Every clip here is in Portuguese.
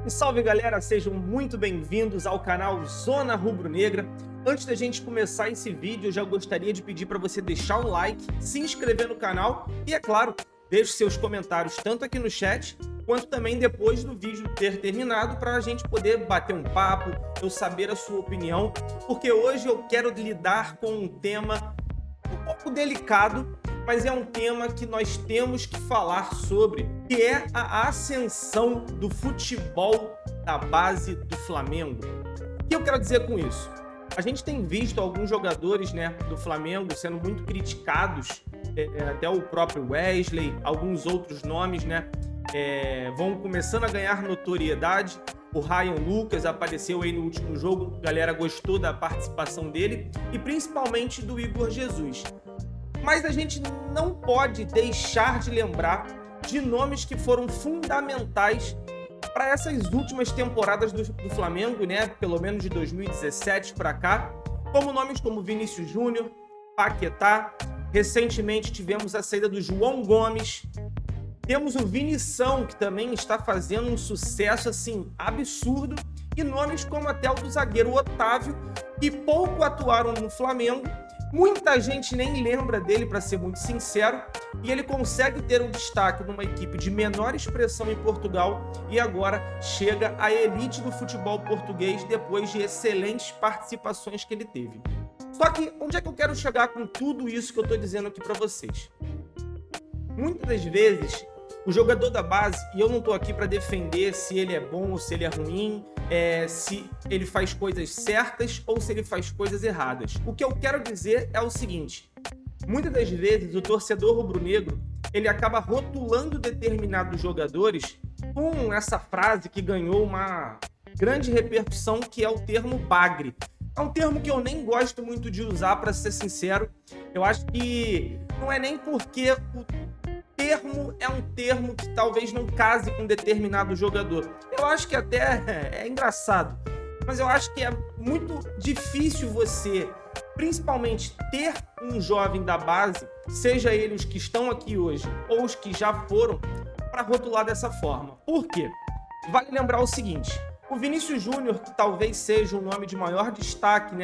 E salve galera, sejam muito bem-vindos ao canal Zona Rubro-Negra. Antes da gente começar esse vídeo, eu já gostaria de pedir para você deixar um like, se inscrever no canal e, é claro, deixe seus comentários tanto aqui no chat, quanto também depois do vídeo ter terminado, para a gente poder bater um papo, eu saber a sua opinião, porque hoje eu quero lidar com um tema um pouco delicado, mas é um tema que nós temos que falar sobre, que é a ascensão do futebol da base do Flamengo. O que eu quero dizer com isso? A gente tem visto alguns jogadores, do Flamengo sendo muito criticados, até o próprio Wesley, alguns outros nomes, vão começando a ganhar notoriedade. O Ryan Lucas apareceu aí no último jogo, a galera gostou da participação dele e principalmente do Igor Jesus. Mas a gente não pode deixar de lembrar de nomes que foram fundamentais para essas últimas temporadas do Flamengo, pelo menos de 2017 para cá, como nomes como Vinícius Júnior, Paquetá. Recentemente tivemos a saída do João Gomes. Temos o Vinição, que também está fazendo um sucesso assim absurdo, e nomes como até o do zagueiro Otávio, que pouco atuaram no Flamengo. Muita gente nem lembra dele, para ser muito sincero, e ele consegue ter um destaque numa equipe de menor expressão em Portugal e agora chega à elite do futebol português depois de excelentes participações que ele teve. Só que onde é que eu quero chegar com tudo isso que eu estou dizendo aqui para vocês? Muitas das vezes, o jogador da base, e eu não estou aqui para defender se ele é bom ou se ele é ruim, se ele faz coisas certas ou se ele faz coisas erradas. O que eu quero dizer é o seguinte: muitas das vezes o torcedor rubro-negro ele acaba rotulando determinados jogadores com essa frase que ganhou uma grande repercussão, que é o termo bagre. É um termo que eu nem gosto muito de usar, para ser sincero. Eu acho que não é nem porque o termo é um termo que talvez não case com determinado jogador. Eu acho que até é engraçado, mas eu acho que é muito difícil você, principalmente, ter um jovem da base, seja ele os que estão aqui hoje ou os que já foram, para rotular dessa forma. Por quê? Vale lembrar o seguinte: o Vinícius Júnior, que talvez seja o nome de maior destaque,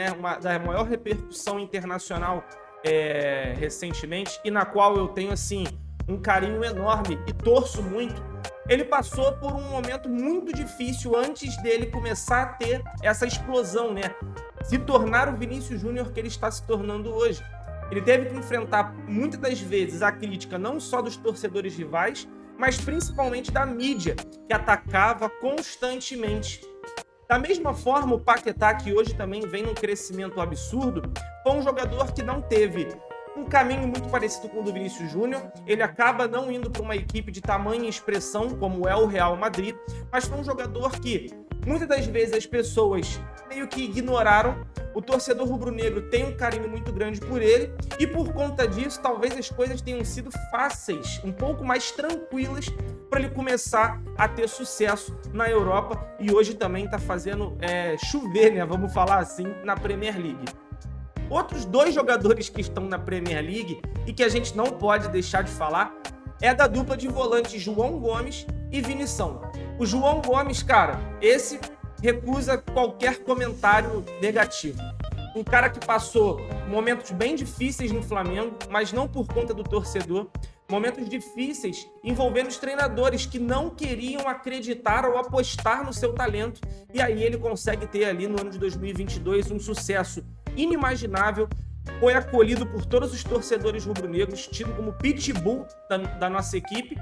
da maior repercussão internacional recentemente, e na qual eu tenho assim um carinho enorme e torço muito, ele passou por um momento muito difícil antes dele começar a ter essa explosão, se tornar o Vinícius Júnior que ele está se tornando hoje. Ele teve que enfrentar muitas das vezes a crítica não só dos torcedores rivais, mas principalmente da mídia, que atacava constantemente. Da mesma forma, o Paquetá, que hoje também vem num crescimento absurdo, foi um jogador que não teve um caminho muito parecido com o do Vinícius Júnior. Ele acaba não indo para uma equipe de tamanha expressão, como é o Real Madrid, mas foi um jogador que muitas das vezes as pessoas meio que ignoraram. O torcedor rubro-negro tem um carinho muito grande por ele, e por conta disso, talvez as coisas tenham sido fáceis, um pouco mais tranquilas, para ele começar a ter sucesso na Europa, e hoje também está fazendo chover, vamos falar assim, na Premier League. Outros dois jogadores que estão na Premier League e que a gente não pode deixar de falar é da dupla de volantes João Gomes e Vinição. O João Gomes, cara, esse recusa qualquer comentário negativo. Um cara que passou momentos bem difíceis no Flamengo, mas não por conta do torcedor. Momentos difíceis envolvendo os treinadores que não queriam acreditar ou apostar no seu talento. E aí ele consegue ter ali no ano de 2022 um sucesso inimaginável. Foi acolhido por todos os torcedores rubro-negros, tido como pitbull da nossa equipe,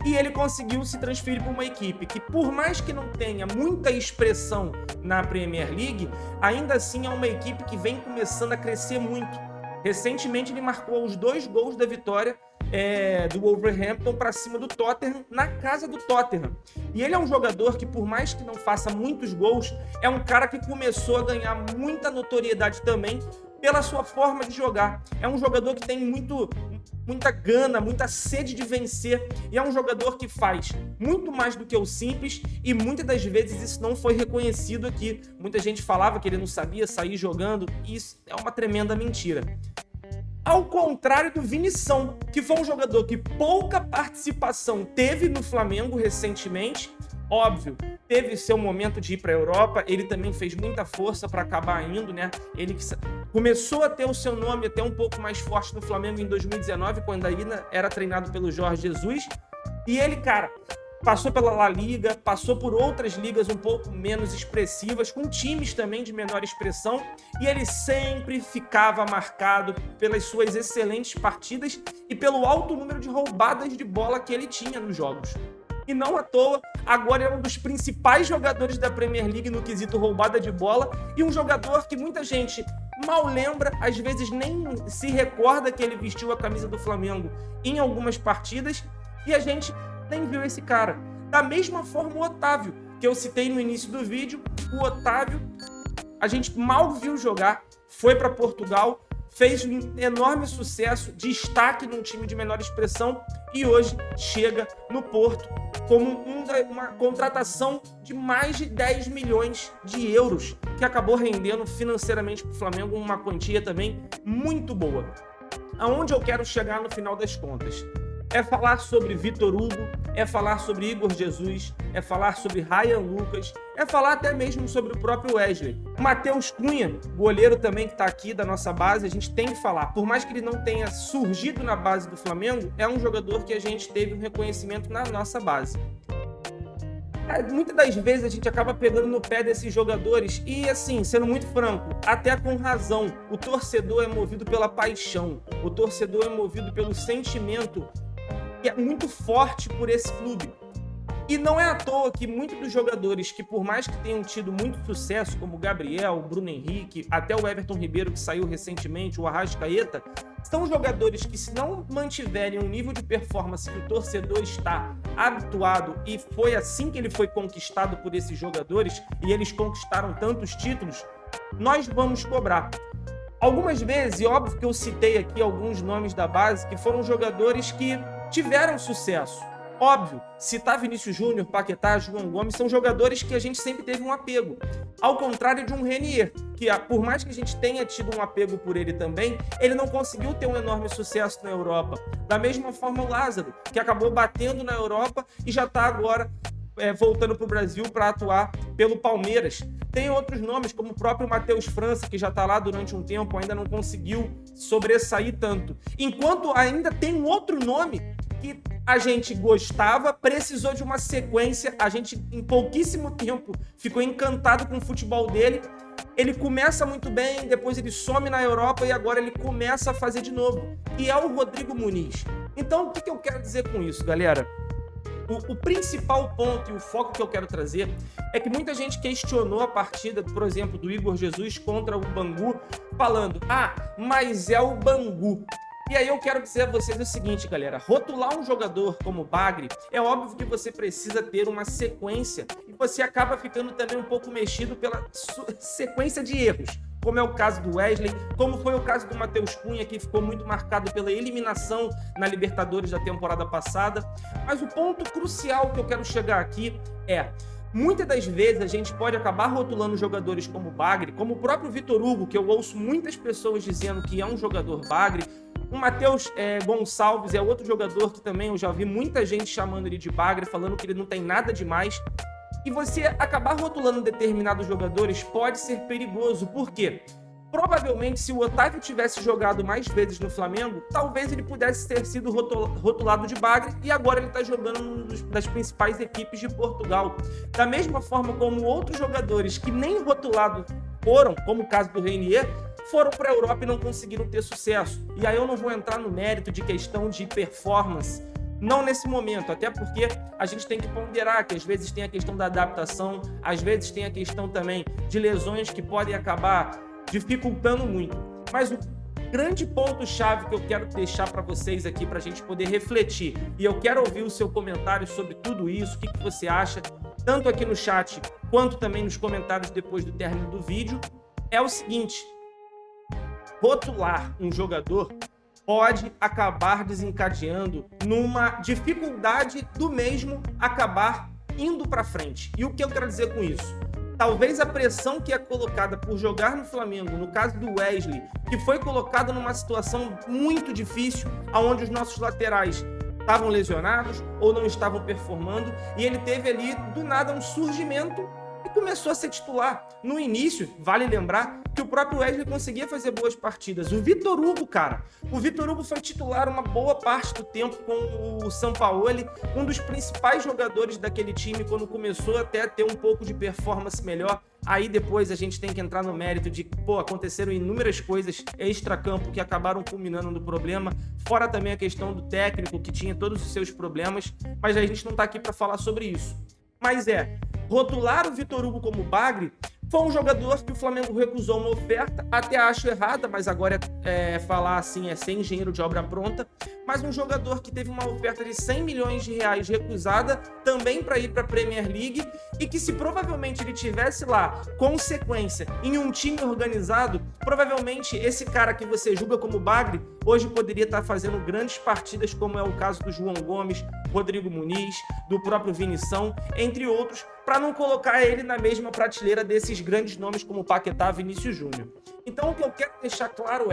e ele conseguiu se transferir para uma equipe que, por mais que não tenha muita expressão na Premier League, ainda assim é uma equipe que vem começando a crescer muito. Recentemente ele marcou os 2 gols da vitória do Wolverhampton para cima do Tottenham, na casa do Tottenham. E ele é um jogador que, por mais que não faça muitos gols, é um cara que começou a ganhar muita notoriedade também pela sua forma de jogar. É um jogador que tem muita gana, muita sede de vencer, e é um jogador que faz muito mais do que o simples, e muitas das vezes isso não foi reconhecido aqui. Muita gente falava que ele não sabia sair jogando, e isso é uma tremenda mentira. Ao contrário do Vinição, que foi um jogador que pouca participação teve no Flamengo recentemente, óbvio, teve seu momento de ir para a Europa, ele também fez muita força para acabar indo, né? Ele começou a ter o seu nome até um pouco mais forte no Flamengo em 2019, quando ainda era treinado pelo Jorge Jesus. E ele, cara, passou pela La Liga, passou por outras ligas um pouco menos expressivas, com times também de menor expressão, e ele sempre ficava marcado pelas suas excelentes partidas e pelo alto número de roubadas de bola que ele tinha nos jogos. E não à toa, agora é um dos principais jogadores da Premier League no quesito roubada de bola, e um jogador que muita gente mal lembra, às vezes nem se recorda que ele vestiu a camisa do Flamengo em algumas partidas, e a gente nem viu esse cara. Da mesma forma o Otávio, que eu citei no início do vídeo, o Otávio a gente mal viu jogar, foi para Portugal, fez um enorme sucesso, destaque num time de menor expressão e hoje chega no Porto como uma contratação de mais de 10 milhões de euros, que acabou rendendo financeiramente para o Flamengo uma quantia também muito boa. Aonde eu quero chegar no final das contas? É falar sobre Vitor Hugo, é falar sobre Igor Jesus, é falar sobre Ryan Lucas, é falar até mesmo sobre o próprio Wesley. Matheus Cunha, goleiro também que está aqui da nossa base, a gente tem que falar. Por mais que ele não tenha surgido na base do Flamengo, é um jogador que a gente teve um reconhecimento na nossa base. Muitas das vezes a gente acaba pegando no pé desses jogadores e, assim, sendo muito franco, até com razão, o torcedor é movido pela paixão, o torcedor é movido pelo sentimento que é muito forte por esse clube. E não é à toa que muitos dos jogadores que, por mais que tenham tido muito sucesso, como o Gabriel, o Bruno Henrique, até o Everton Ribeiro, que saiu recentemente, o Arrascaeta, são jogadores que, se não mantiverem um nível de performance que o torcedor está habituado, e foi assim que ele foi conquistado por esses jogadores, e eles conquistaram tantos títulos, nós vamos cobrar. Algumas vezes, e óbvio que eu citei aqui alguns nomes da base, que foram jogadores que tiveram sucesso. Óbvio, citar Vinícius Júnior, Paquetá, João Gomes, são jogadores que a gente sempre teve um apego. Ao contrário de um Renier, que por mais que a gente tenha tido um apego por ele também, ele não conseguiu ter um enorme sucesso na Europa. Da mesma forma o Lázaro, que acabou batendo na Europa e já está agora voltando para o Brasil para atuar pelo Palmeiras. Tem outros nomes, como o próprio Matheus França, que já está lá durante um tempo, ainda não conseguiu sobressair tanto. Enquanto ainda tem um outro nome que a gente gostava, precisou de uma sequência, a gente em pouquíssimo tempo ficou encantado com o futebol dele. Ele começa muito bem, depois ele some na Europa e agora ele começa a fazer de novo. E é o Rodrigo Muniz. Então, o que eu quero dizer com isso, galera? O principal ponto e o foco que eu quero trazer é que muita gente questionou a partida, por exemplo, do Igor Jesus contra o Bangu, falando, mas é o Bangu. E aí eu quero dizer a vocês o seguinte, galera, rotular um jogador como o Bagre, é óbvio que você precisa ter uma sequência e você acaba ficando também um pouco mexido pela sequência de erros, como é o caso do Wesley, como foi o caso do Matheus Cunha, que ficou muito marcado pela eliminação na Libertadores da temporada passada. Mas o ponto crucial que eu quero chegar aqui é, muitas das vezes a gente pode acabar rotulando jogadores como o Bagre, como o próprio Vitor Hugo, que eu ouço muitas pessoas dizendo que é um jogador Bagre. O Matheus Gonçalves é outro jogador que também eu já vi muita gente chamando ele de Bagre, falando que ele não tem nada demais. E você acabar rotulando determinados jogadores pode ser perigoso. Por quê? Provavelmente, se o Otávio tivesse jogado mais vezes no Flamengo, talvez ele pudesse ter sido rotulado de Bagre e agora ele está jogando em uma das principais equipes de Portugal. Da mesma forma como outros jogadores que nem rotulados foram, como o caso do Renier, foram para a Europa e não conseguiram ter sucesso. E aí eu não vou entrar no mérito de questão de performance, não nesse momento, até porque a gente tem que ponderar que às vezes tem a questão da adaptação, às vezes tem a questão também de lesões que podem acabar dificultando muito. Mas o grande ponto-chave que eu quero deixar para vocês aqui, para a gente poder refletir, e eu quero ouvir o seu comentário sobre tudo isso, o que você acha, tanto aqui no chat, quanto também nos comentários depois do término do vídeo, é o seguinte: rotular um jogador pode acabar desencadeando numa dificuldade do mesmo acabar indo para frente. E o que eu quero dizer com isso? Talvez a pressão que é colocada por jogar no Flamengo, no caso do Wesley, que foi colocado numa situação muito difícil, onde os nossos laterais estavam lesionados ou não estavam performando, e ele teve ali, do nada, um surgimento e começou a ser titular. No início, vale lembrar que o próprio Wesley conseguia fazer boas partidas. O Vitor Hugo, cara, o Vitor Hugo foi titular uma boa parte do tempo com o Sampaoli, um dos principais jogadores daquele time, quando começou até a ter um pouco de performance melhor. Aí depois a gente tem que entrar no mérito de, aconteceram inúmeras coisas extracampo que acabaram culminando no problema, fora também a questão do técnico, que tinha todos os seus problemas, mas a gente não tá aqui para falar sobre isso. Mas rotular o Vitor Hugo como bagre foi um jogador que o Flamengo recusou uma oferta, até acho errada, mas agora falar assim é ser engenheiro de obra pronta, mas um jogador que teve uma oferta de 100 milhões de reais recusada, também para ir para a Premier League, e que se provavelmente ele tivesse lá, com sequência, em um time organizado, provavelmente esse cara que você julga como bagre, hoje poderia estar fazendo grandes partidas, como é o caso do João Gomes, Rodrigo Muniz, do próprio Vinição, entre outros, para não colocar ele na mesma prateleira desses grandes nomes como Paquetá, Vinícius Júnior. Então o que eu quero deixar claro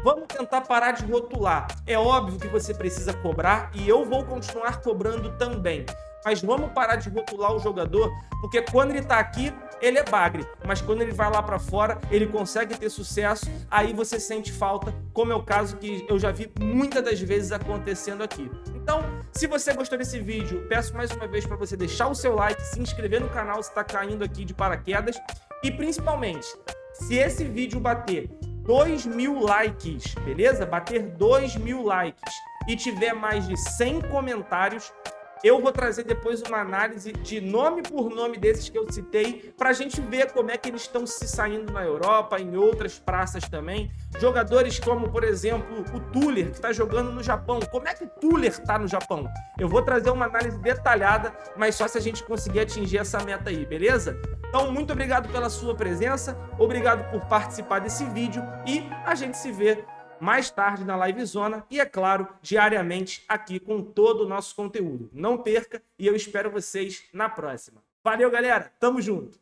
vamos tentar parar de rotular. É óbvio que você precisa cobrar e eu vou continuar cobrando também. Mas vamos parar de rotular o jogador, porque quando ele tá aqui, ele é bagre. Mas quando ele vai lá para fora, ele consegue ter sucesso, aí você sente falta, como é o caso que eu já vi muitas das vezes acontecendo aqui. Então, se você gostou desse vídeo, peço mais uma vez para você deixar o seu like, se inscrever no canal se está caindo aqui de paraquedas, e principalmente, se esse vídeo bater 2.000 likes, beleza? Bater 2.000 likes e tiver mais de 100 comentários, eu vou trazer depois uma análise de nome por nome desses que eu citei, para a gente ver como é que eles estão se saindo na Europa, em outras praças também. Jogadores como, por exemplo, o Tuller, que está jogando no Japão. Como é que o Tuller está no Japão? Eu vou trazer uma análise detalhada, mas só se a gente conseguir atingir essa meta aí, beleza? Então, muito obrigado pela sua presença, obrigado por participar desse vídeo e a gente se vê mais tarde na Livezona e, é claro, diariamente aqui com todo o nosso conteúdo. Não perca e eu espero vocês na próxima. Valeu, galera! Tamo junto!